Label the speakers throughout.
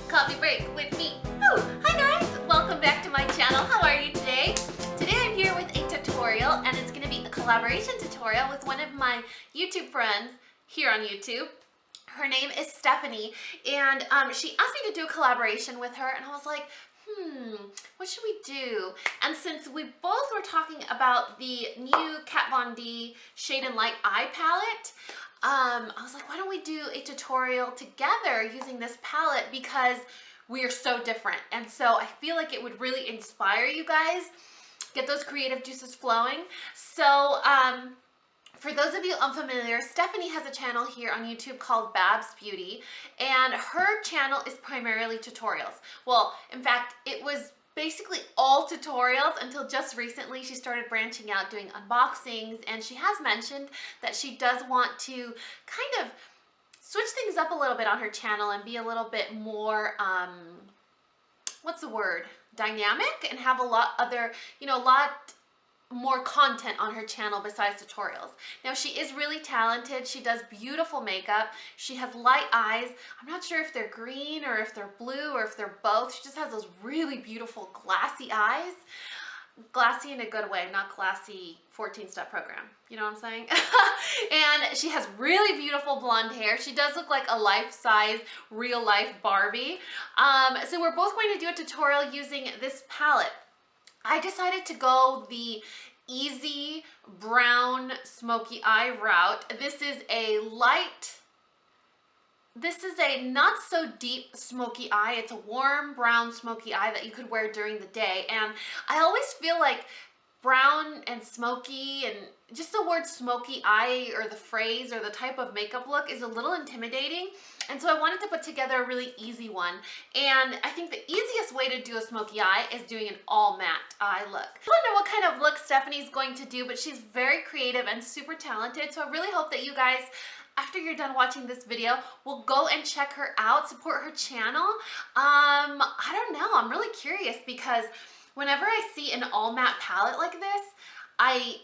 Speaker 1: Coffee Break with me. Oh, hi guys! Welcome back to my channel. How are you today? Today I'm here with a tutorial, and it's going to be a collaboration tutorial with one of my YouTube friends here on YouTube. Her name is Stephanie, and she asked me to do a collaboration with her, and I was like, what should we do? And since we both were talking about the new Kat Von D Shade+Light eye palette, I was like, why don't we do a tutorial together using this palette, because we are so different. And so I feel like it would really inspire you guys, get those creative juices flowing. So for those of you unfamiliar, Stephanie has a channel here on YouTube called Babs Beauty, and her channel is primarily tutorials. Well, in fact, it was basically all tutorials until just recently she started branching out doing unboxings, and she has mentioned that she does want to kind of switch things up a little bit on her channel and be a little bit more, what's the word? Dynamic, and have a lot more content on her channel besides tutorials. Now, she is really talented. She does beautiful makeup. She has light eyes. I'm not sure if they're green or if they're blue or if they're both. She just has those really beautiful glassy eyes. Glassy in a good way, not glassy 14-step program. You know what I'm saying? And she has really beautiful blonde hair. She does look like a life-size, real-life Barbie. So we're both going to do a tutorial using this palette. I decided to go the easy brown smoky eye route. This is a not so deep smoky eye. It's a warm brown smoky eye that you could wear during the day. And I always feel like brown and smoky, and just the word smoky eye or the phrase or the type of makeup look is a little intimidating. And so I wanted to put together a really easy one. And I think the easiest way to do a smoky eye is doing an all matte eye look. I don't know what kind of look Stephanie's going to do, but she's very creative and super talented. So I really hope that you guys, after you're done watching this video, will go and check her out, support her channel. I don't know, I'm really curious, because whenever I see an all matte palette like this, I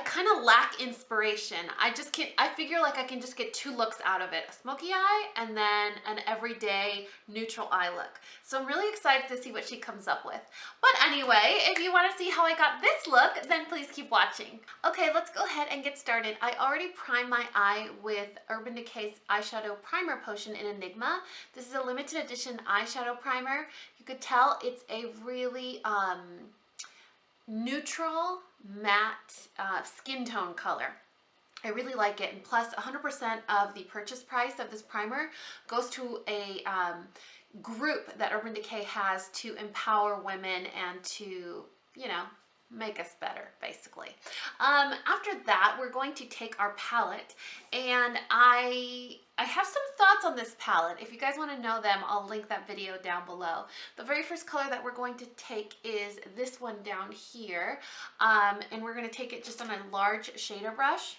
Speaker 1: kind of lack inspiration. I figure like I can just get two looks out of it, a smoky eye and then an everyday neutral eye look. So I'm really excited to see what she comes up with. But anyway, if you want to see how I got this look, then please keep watching. Okay, let's go ahead and get started. I already primed my eye with Urban Decay's eyeshadow primer potion in Enigma. This is a limited edition eyeshadow primer. You could tell it's a really neutral matte skin tone color. I really like it, and plus 100% of the purchase price of this primer goes to a group that Urban Decay has to empower women and to, you know, make us better, basically. After that, we're going to take our palette, and I have some thoughts on this palette. If you guys want to know them, I'll link that video down below. The very first color that we're going to take is this one down here, and we're going to take it just on a large shader brush.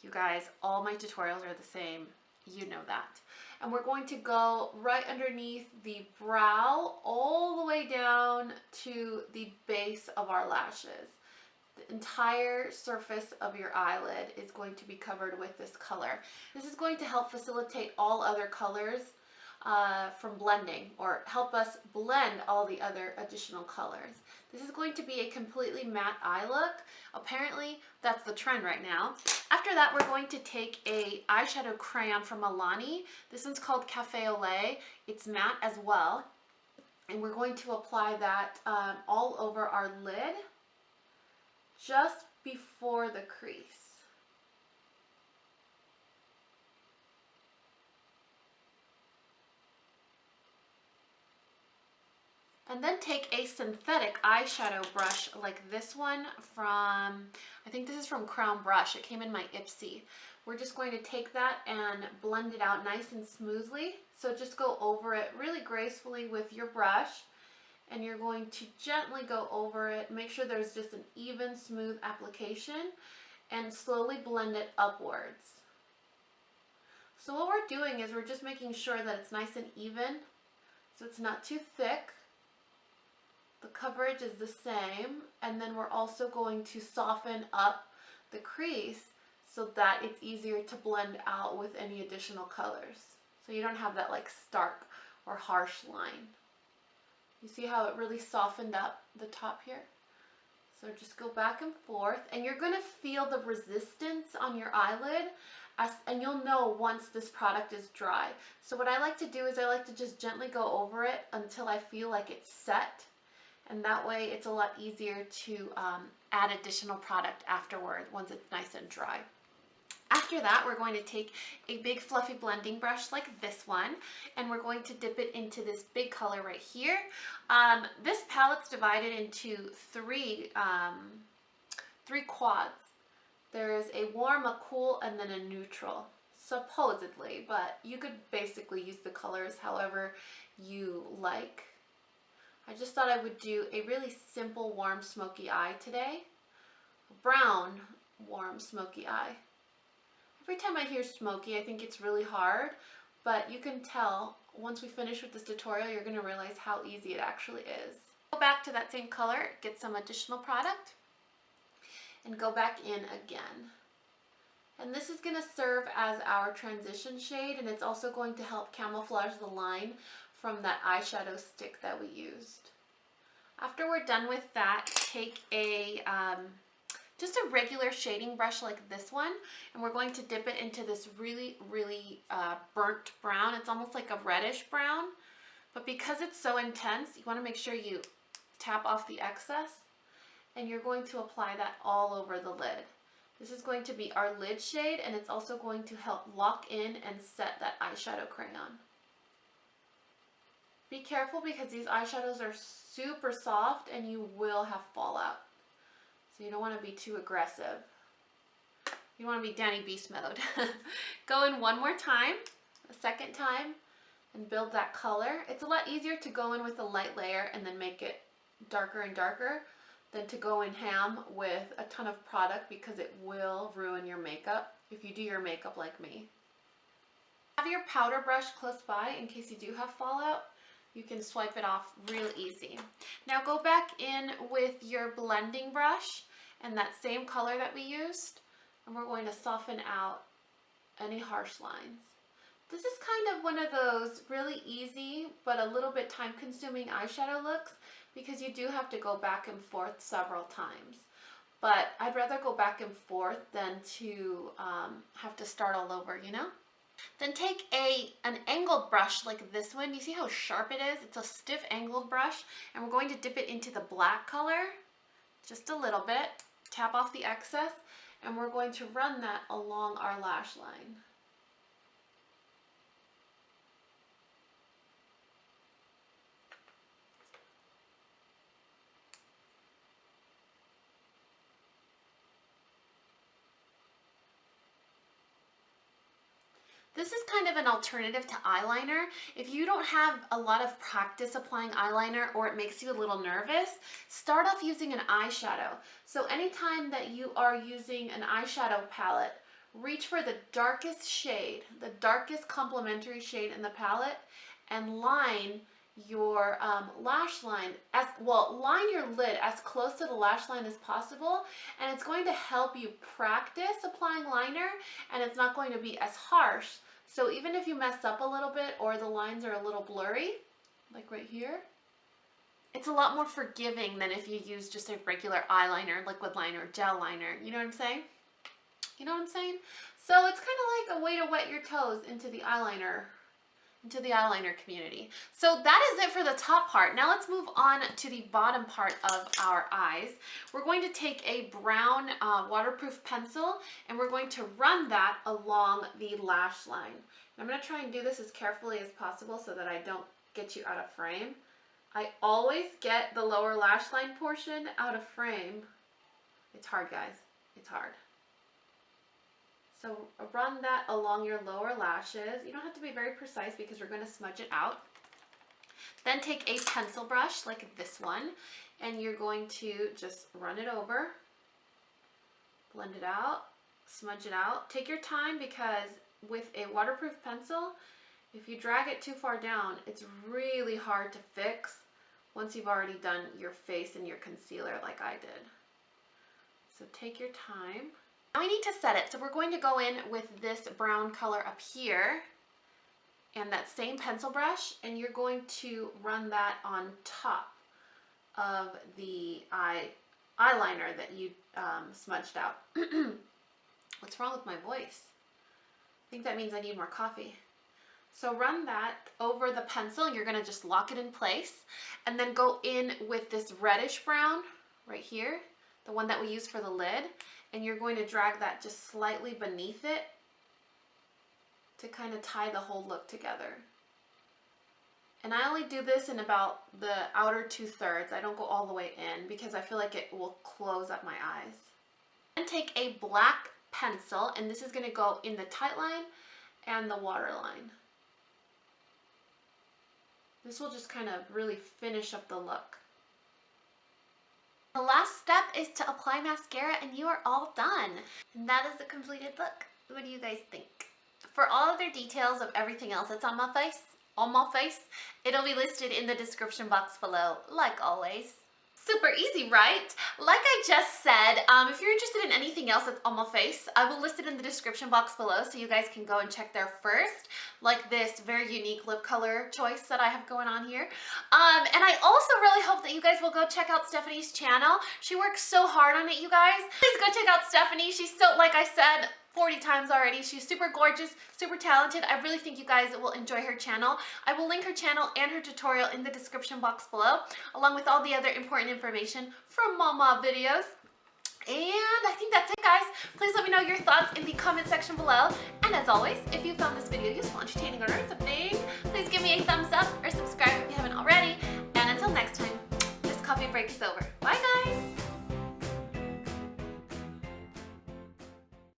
Speaker 1: You guys, all my tutorials are the same. You know that. And we're going to go right underneath the brow all the way down to the base of our lashes. The entire surface of your eyelid is going to be covered with this color. This is going to help facilitate all other colors from blending, or help us blend all the other additional colors. This is going to be a completely matte eye look. Apparently, that's the trend right now. After that, we're going to take a eyeshadow crayon from Milani. This one's called Cafe au Lait. It's matte as well. And we're going to apply that all over our lid, just before the crease. And then take a synthetic eyeshadow brush like this one from, I think this is from Crown Brush. It came in my Ipsy. We're just going to take that and blend it out nice and smoothly. So just go over it really gracefully with your brush, and you're going to gently go over it. Make sure there's just an even, smooth application, and slowly blend it upwards. So what we're doing is we're just making sure that it's nice and even, so it's not too thick. The coverage is the same, and then we're also going to soften up the crease so that it's easier to blend out with any additional colors. So you don't have that like stark or harsh line. You see how it really softened up the top here? So just go back and forth, and you're going to feel the resistance on your eyelid, and you'll know once this product is dry. So what I like to do is I like to just gently go over it until I feel like it's set, and that way it's a lot easier to add additional product afterward once it's nice and dry. After that, we're going to take a big fluffy blending brush like this one, and we're going to dip it into this big color right here. This palette's divided into three quads. There's a warm, a cool, and then a neutral, supposedly, but you could basically use the colors however you like. I just thought I would do a really simple warm smoky eye today. Brown warm smoky eye. Every time I hear smoky, I think it's really hard, but you can tell once we finish with this tutorial, you're going to realize how easy it actually is. Go back to that same color, get some additional product, and go back in again. And this is going to serve as our transition shade, and it's also going to help camouflage the line from that eyeshadow stick that we used. After we're done with that, take a just a regular shading brush like this one, and we're going to dip it into this really burnt brown. It's almost like a reddish brown, but because it's so intense, you want to make sure you tap off the excess, and you're going to apply that all over the lid. This is going to be our lid shade, and it's also going to help lock in and set that eyeshadow crayon. Be careful because these eyeshadows are super soft and you will have fallout. So you don't want to be too aggressive. You want to be Dani Beast mode. Go in one more time, a second time, and build that color. It's a lot easier to go in with a light layer and then make it darker and darker than to go in ham with a ton of product, because it will ruin your makeup if you do your makeup like me. Have your powder brush close by in case you do have fallout. You can swipe it off real easy. Now go back in with your blending brush and that same color that we used, and we're going to soften out any harsh lines. This is kind of one of those really easy but a little bit time-consuming eyeshadow looks, because you do have to go back and forth several times. But I'd rather go back and forth than to have to start all over, you know? Then take an angled brush like this one. You see how sharp it is? It's a stiff angled brush, and we're going to dip it into the black color, just a little bit. Tap off the excess, and we're going to run that along our lash line. This is kind of an alternative to eyeliner. If you don't have a lot of practice applying eyeliner, or it makes you a little nervous, start off using an eyeshadow. So anytime that you are using an eyeshadow palette, reach for the darkest shade, the darkest complementary shade in the palette, and line your lash line line your lid as close to the lash line as possible, and it's going to help you practice applying liner, and it's not going to be as harsh. So even if you mess up a little bit or the lines are a little blurry, like right here, it's a lot more forgiving than if you use just a regular eyeliner, liquid liner, gel liner. You know what I'm saying? You know what I'm saying? So it's kind of like a way to wet your toes into the eyeliner community. So that is it for the top part. Now let's move on to the bottom part of our eyes. We're going to take a brown waterproof pencil, and we're going to run that along the lash line. And I'm going to try and do this as carefully as possible so that I don't get you out of frame. I always get the lower lash line portion out of frame. It's hard, guys. It's hard. So run that along your lower lashes. You don't have to be very precise because we're going to smudge it out. Then take a pencil brush like this one, and you're going to just run it over, blend it out, smudge it out. Take your time, because with a waterproof pencil, if you drag it too far down, it's really hard to fix once you've already done your face and your concealer like I did. So take your time. Now we need to set it, so we're going to go in with this brown color up here, and that same pencil brush, and you're going to run that on top of the eyeliner that you smudged out. What's wrong with my voice? I think that means I need more coffee. So run that over the pencil, and you're gonna just lock it in place, and then go in with this reddish brown right here, the one that we use for the lid, and you're going to drag that just slightly beneath it to kind of tie the whole look together. And I only do this in about the outer 2/3. I don't go all the way in because I feel like it will close up my eyes. And take a black pencil, and this is gonna go in the tight line and the waterline. This will just kind of really finish up the look. The last step is to apply mascara, and you are all done. And that is the completed look. What do you guys think? For all other details of everything else that's on my face, it'll be listed in the description box below, like always. Super easy, right? Like I just said, if you're interested in anything else that's on my face, I will list it in the description box below so you guys can go and check there first, like this very unique lip color choice that I have going on here. And I also really hope that you guys will go check out Stephanie's channel. She works so hard on it, you guys. Please go check out Stephanie. She's so, like I said 40 times already, she's super gorgeous, super talented. I really think you guys will enjoy her channel. I will link her channel and her tutorial in the description box below, along with all the other important information from Mama videos. And I think that's it, guys. Please let me know your thoughts in the comment section below. And as always, if you found this video useful, entertaining, or learned something, please give me a thumbs up or subscribe if you haven't already. And until next time, this coffee break is over. Bye, guys.